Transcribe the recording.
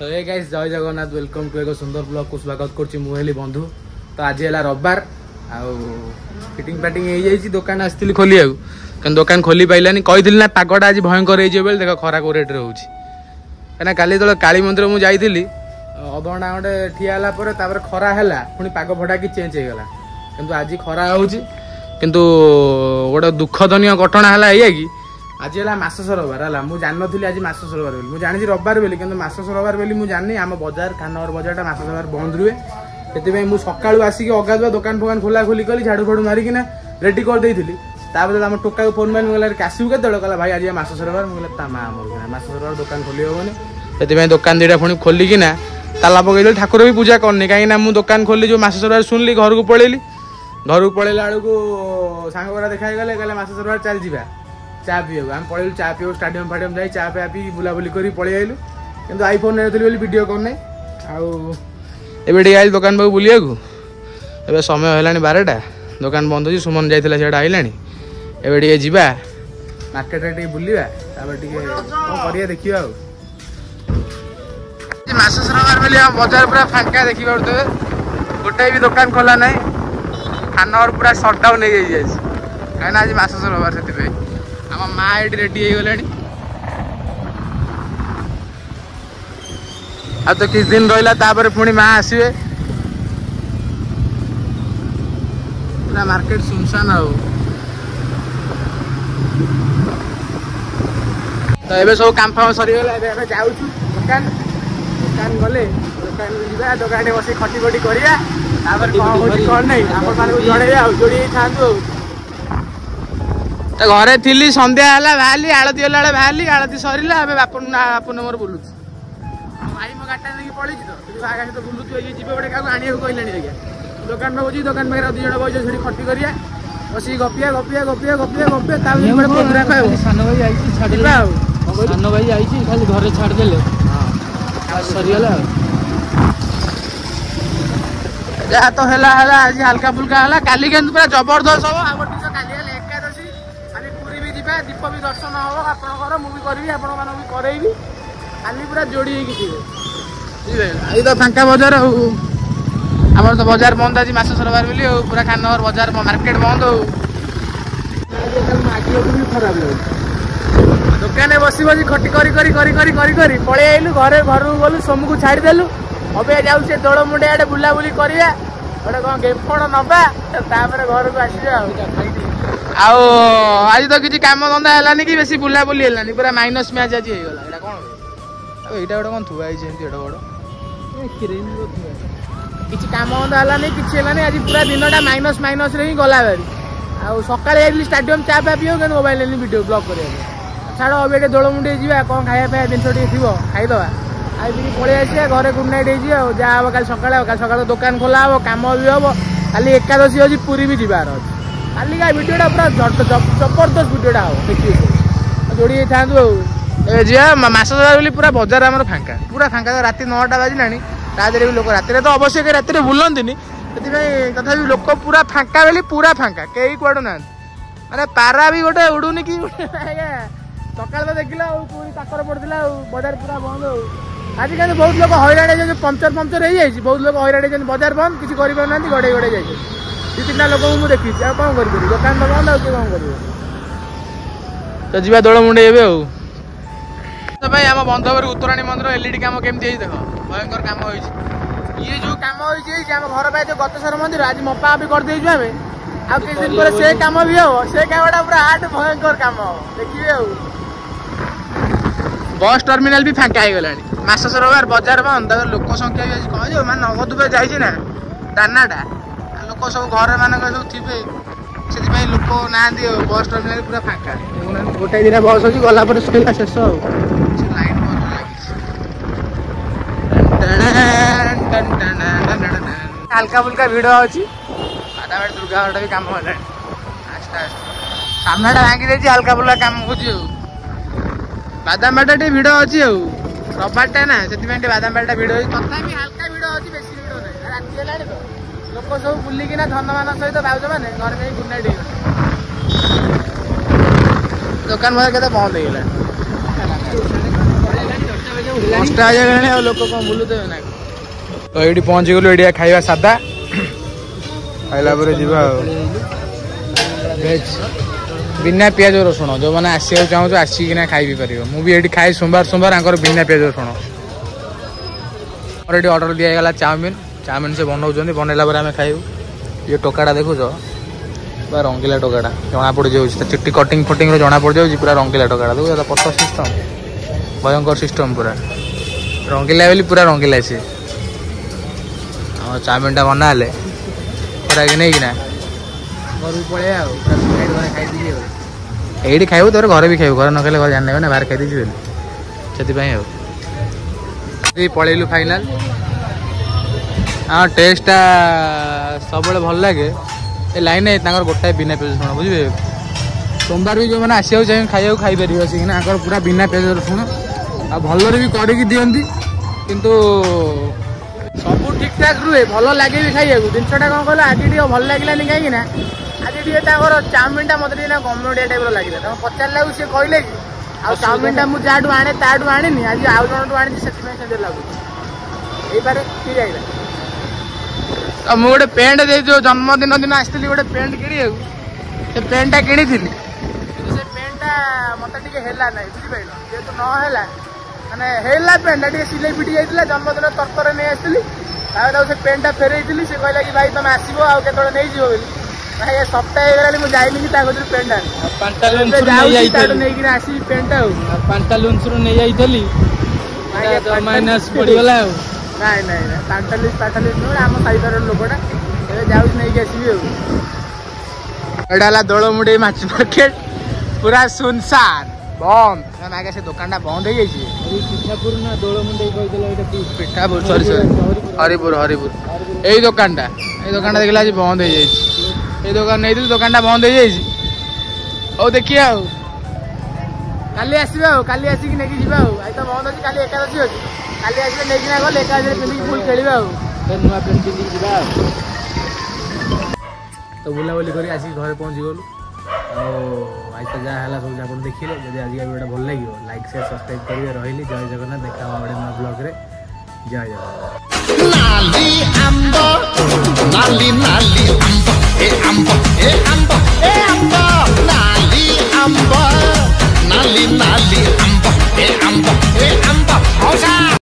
तो ये गाइस जय जगन्नाथ वेलकम टू एक सुंदर ब्लॉग को स्वागत करछि मुहेली बंधु। तो आज है रविवार आउ फिटिंग फाटिंग हो जाइए दुकान आसती खोलिया क्या दुकान खोली पाइलानी कही ना पागटा आज भयंकर हो देख खरा को रेट रोचे कहीं काली जो काली मंदिर मुझे जाइली अधघंटा खंडे ठिया है खरा है पुणी पाग फटा कि चेंज हो गला किंतु आज खरा होकिंतु गोटे दुखदनीय घटना है कि आज है मास सरबार है मुझे जानी आज मास सरबार बोली मुझे जानी रविवार बोली किंतु मास सरबार बोली मुझे जानी आम बजार खानगर बजारटा मास सरबार बंद रुहे से मुझे सकालू आसिक अगाधुआ दुकान फुकान खोला खोली कली झाड़ू फाड़ू मारिकिना रेडी करदेली तापर आम टोका को फोन मारे मुझे आसू के कहला भाई आज मास सरबार मुझे ता माँ मर मास सरबार दुकान खोली हेनी से दुकान दुटा पुणी खोलिकिना ताला पकईदेली ठाकुर भी पूजा करनी कहीं मुझे दुकान खोली जो मास सरबार शुणिली घर को पलैली बेलू सांगरा देखा गले कहले मास सरबार चल जा चा पीवा आम पलैलु चा पीवा स्टाडियम फाडियम जाए चा पी पी बुलाबुली कर पलि आइलु किंतु आईफोन नहीं वीडियो करना आए दुकान पाक बुलिया ए समय है 12टा दुकान बंद हो सुमन जाइला सीटा आइला एवं जा मार्केट बुलवा कौन देखा मास सरबार बोली बजार पूरा फांका देखी पारे गोटे भी दुकान खोला ना खानगर पूरा सटडाउन हो कहीं आज मास सरबार से आम माँ ये रेडी हो गले आ तो किस दिन रहा पुणी माँ आसवे पूरा मार्केट सुनसान तो ये सब काम फाम सरीगला जाऊँ दुकान दुकान गले दुकान दुकान बस खटी खटी करा कौन नहीं आप जड़े जोड़ी था घरे थी संध्या है बाहरी आलती गला बाहरी आलती सरला बापन मोर बुलू भाई मो गाड़ी नहीं पड़ी तो बुलू जी गोटे क्या आने कहलानी देखिए दुकान में बुझी दुकान पाखे दुई जन बजे से खटी करा बस गपिया गपिया गपिया गपिया गपिया प्रोग्राम सान भाई सान भाई आई खाली घरे छाड़देले सरीगला जहाँ तो है आज हल्का फुल्का है काली के पूरा जबरदस्त हम काली एकादशी खाली पूरी भी जा दीप भी दर्शन हम आपंकर मुझे करी आपण भी करेबी खाली पूरा जोड़ी ये तो फांका बजार आम तो बजार बंद आज मास सरबार बोली पूरा खानगर बजार मार्केट बंद भी खराब दुकान बसी बसी खटी करी करी करी करी करी करी पलि आइलु घरे घर गलु सोमू को छाड़देलु अबे जाऊे दोल मुंडे आड़े बुलाबुली करा गोटे कौन गेफड़ नवा घर को आसवा आज तो किसी काम धंदा है कि बेसी बुलाबुली है पूरा माइनस मैच आज होगा कौन यहाँ गोटे कौन थुआ बड़ किसी काम धंदा है कि आज पूरा दिन माइनस माइनस रे गला बारी आउ सकाଳେ स्टाडियम चा पा पीओ कि मोबाइल वीडियो ब्लॉग कर छाड़ अब दोल मुंडे जा कौन खाया पाया जिन थी खाईदे आई पलि आसिया घरे गुड नाइट हो जहाँ हम कल सका दुकान खोला हम कम भी हम खाली एकादशी अच्छी पूरी भी जबार अच्छे खाली का वीडियोटा पूरा जबरदस्त वीडियोटा हम देखिए जोड़ी था जी मास बोली पूरा बजार आम फांका पूरा फांका रात 9टा बाजिला रात भी लोक रात तो अवश्य कहीं रात बुलती तथा लोक पूरा फांका बोली पूरा फांका कई कौड़ ना माने पारा भी गोटे उड़ूनी कि सकाल तो देखला पूरी ताकर पड़ता बजार पूरा बंद आजिकल बहुत लोग हईराण पंचर पंचर हो जाए बहुत लोग हईराण बजार बंद किसी करना गड़े गड़े जाए दु तीन लोक मुझे देखी कौन कर दुकान तो बंद आए कौन कर तो जी दोल मुंडे तो भाई आम बंधवर उत्तराणी मंदिर एलईडी काम केमती देख भयंकर काम हो ये जो काम हो घर पाए जो गतसर मंदिर आज मपा भी करदे आम आ किस दिन पर से काम भी हम से कमटा पूरा हार्ड भयंकर काम देखिए बस टर्मिनाल भी फांका हो गला मास सरबार बजार बंद लोक संख्या भी कह मैं नगद पे जाइए ना दानाटा लोक सब घर मानक सब थे से लोक ना बस टर्मिनाल पूरा फांका गोटे दिन बस अच्छी गला सैला शेष हल्का फुल्का भिड़ अच्छी बादामाटी दुर्गा घाट भी कम है सामनाटा भांगी देती हल्का फुल्का कम हो बादामाटा भिड़ अच्छी रविवारटा ना से बादामाटा भिड़ तथा हल्का भिड़ अच्छी बेसी भिड़ ना राति है लोक सब बुलिकिना धन मान सहित भाज मैंने घर जाए गुड नाइट दुकान बजार के बंद हो 10ଟା ବାଜିଗଲାଣି ଆଉ ଲୋକ କଣ ବୁଲୁଥିବେ ନା। ତ ଏଇଠି ପହଞ୍ଚି ଗଲୁ, ଏଇଠି ଖାଇବା ସାଧା, ଖାଇଲା ପରେ ଯିବା ଆଉ ଭେଜ୍ ବିନା ପିଆଜ ରସୁଣ। ଯୋଉମାନେ ଆସିବାକୁ ଚାହୁଁଛ ଆସିକିନା ଖାଇ ବି ପାରିବ। ମୁଁ ବି ଏଇଠି ଖାଇ ସୋମବାର ଆଙ୍କର ବିନା ପିଆଜ ରସୁଣ। ଆମର ଏଠି ଅର୍ଡର ଦିଆହେଇଗଲା ଚାଉମିନ ସେ ବନାଉଛନ୍ତି, ବନେଇଲା ପରେ ଆମେ ଖାଇବୁ। ଇଏ ଟୋକାଟା ଦେଖୁଛ ପୁରା ରଙ୍ଗିଲା ଟୋକାଟା, ଜଣା ପଡ଼ିଯାଉଛି ତା ଚୁଟି କଟିଂ ଫଟିଂରୁ ଜଣା ପଡ଼ିଯାଉଛି ପୁରା ରଙ୍ଗିଲା ଟୋକାଟା। ଦେଖୁଛ ତା ପଟ ସିଷ୍ଟମ ଭୟଙ୍କର ସିଷ୍ଟମ, ପୁରା ରଙ୍ଗିଲା ବୋଲି ପୁରା ରଙ୍ଗିଲା ସିଏ। ଆମ ଚାଉମିନଟା ବନା ହେଲେ ପୁରା ନେଇକିନା ଘରକୁ ପଳେଇବା ଆଉ, ପୁରା ଘରେ ଖାଇଦେବି ଆଉ। ଏଇଠି ଖାଇବୁ ତାପରେ ଘରେ ବି ଖାଇବୁ, ଘରେ ନ ଖାଇଲେ ଘରେ ଜାଣିନେବେ ନା ବାହାରେ ଖାଇଦେଇଛି ବୋଲି, ସେଥିପାଇଁ ଆଉ ପଳେଇଲୁ ଫାଇନାଲ। ଟେଷ୍ଟଟା ସବୁବେଳେ ଭଲ ଲାଗେ। ଏ ଲାଇନ୍ ତାଙ୍କର ଗୋଟାଏ ବିନା ପିଆଜ ରସୁଣ, ବୁଝିବେ। ସୋମବାର ବି ଯେଉଁମାନେ ଆସିବାକୁ ଚାହିଁବେ ଖାଇବାକୁ ଖାଇପାରିବେ ଆସିକିନା, ତାଙ୍କର ପୁରା ବିନା ପିଆଜ ରସୁଣ, ଆଉ ଭଲରେ ବି କରିକି ଦିଅନ୍ତି। କିନ୍ତୁ ସବୁ ଠିକଠାକ୍ ରୁହେ, ଭଲ ଲାଗେ ବି ଖାଇବାକୁ। ଜିନିଷଟା କ'ଣ କହିଲ, ଆଜି ଟିକେ ଭଲ ଲାଗିଲାନି କାହିଁକି ନା ଆଜି ଟିକେ ତାଙ୍କର ଚାଉମିନଟା ମୋତେ ଟିକେ ନା ଗମେଡ଼ିଆ ଟାଇପ୍ର ଲାଗିଲା। ତାଙ୍କୁ ପଚାରିଲାକୁ ସିଏ କହିଲେ କି ଆଉ ଚାଉମିନଟା ମୁଁ ଯାହାଠୁ ଆଣେ ତାଠୁ ଆଣିନି, ଆଜି ଆଉ ଜଣଠୁ ଆଣିଛି, ସେଥିପାଇଁ ସେମିତି ଲାଗୁଛି। ହେଇପାରେ, ଠିକ୍ ଆଇଲା। ତ ମୁଁ ଗୋଟେ ପ୍ୟାଣ୍ଟ ଯୋଉ ଜନ୍ମଦିନ ଦିନ ଆସିଥିଲି ଗୋଟେ ପ୍ୟାଣ୍ଟ କିଣିବାକୁ, ସେ ପ୍ୟାଣ୍ଟଟା କିଣିଥିଲି, କିନ୍ତୁ ସେ ପ୍ୟାଣ୍ଟଟା ମୋତେ ଟିକେ ହେଲା ନାହିଁ, ବୁଝିପାରିଲ। ଯେହେତୁ ନ ହେଲା ମାନେ ହେଲା ପ୍ୟାଣ୍ଟଟା ଟିକେ ସିଲେଇ ଫିଟି ଯାଇଥିଲା, ଜନ୍ମଦିନ ତରତରେ ନେଇ ଆସିଥିଲି। ତାପରେ ତାକୁ ସେ ପ୍ୟାଣ୍ଟଟା ଫେରେଇଥିଲି, ସେ କହିଲା କି ଭାଇ ତମେ ଆସିବ ଆଉ କେତେବେଳେ ନେଇଯିବ ବୋଲି। ଭାଇ ଏ ସପ୍ତାହ ହେଇଗଲାଣି ମୁଁ ଯାଇନି କି ତା କତିରୁ ପ୍ୟାଣ୍ଟ ଆଣି ନେଇକିନା ଆସିବି ପ୍ୟାଣ୍ଟଟା ଆଉ। ପାଣ୍ଟାଲୁନ୍ସରୁ ନେଇଯାଇଥିଲି ମାଇନସ୍ ପଡ଼ିଗଲା ଆଉ। ନାଇଁ ପାଣ୍ଟାଲୁନ୍ସ ନୁହେଁ, ଆମ ସାଇବାର ଲୋକଟା। ଏବେ ଯାଉଛି ନେଇକି ଆସିବି ଆଉ। ଏଇଟା ହେଲା ଦୋଳମୁଣ୍ଡେଇ ମାଛ ମାର୍କେଟ, ପୁରା ସୁନସାନ ବନ୍ଦ। ଆଜ୍ଞା ସେ ଦୋକାନଟା ବନ୍ଦ ହେଇଯାଇଛି। ପିଠାପୁର ନା ଦୋଳମୁଣ୍ଡେଇ କହିଦେଲା, ଏଇଟା ପିଠାପୁର, ସରି ହରିପୁର। ଏଇ ଦୋକାନଟା ଦେଖିଲା ଆଜି ବନ୍ଦ ହେଇଯାଇଛି। ଏଇ ଦୋକାନ ନେଇଥିଲି, ଦୋକାନଟା ବନ୍ଦ ହେଇଯାଇଛି। ହଉ ଦେଖିବା ଆଉ, କାଲି ଆସିବା ଆଉ, କାଲି ଆସିକି ନେଇକି ଯିବା ଆଉ। ଆଜି ତ ବନ୍ଦ ଅଛି, କାଲି ଏକାଦଶୀ ଅଛି, କାଲି ଆସିଲେ ନେଇକିନା ଗଲେ ଏକାଦଶୀରେ ପିନ୍ଧିକି ଫୁଲ୍ ଖେଳିବା ଆଉ। ନୂଆ ପ୍ୟାଣ୍ଟ ପିନ୍ଧିକି ଯିବା ଆଉ। ତ ବୁଲାବୁଲି କରି ଆସିକି ଘରେ ପହଞ୍ଚି ଗଲୁ। ଆଉ ଆଜି ତ ଯାହା ହେଲା ସବୁ ଆପଣ ଦେଖିଲେ। ଯଦି ଆଜିକା ଭିଡ଼ିଓଟା ଭଲ ଲାଗିବ ଲାଇକ୍ ସେୟାର ସବସ୍କ୍ରାଇବ୍ କରିବେ। ରହିଲି, ଜୟ ଜଗନ୍ନାଥ। ଦେଖା ହେବ ଗୋଟେ ନୂଆ ବ୍ଲଗ୍ରେ। ଜୟ ଜଗନ୍ନାଥ।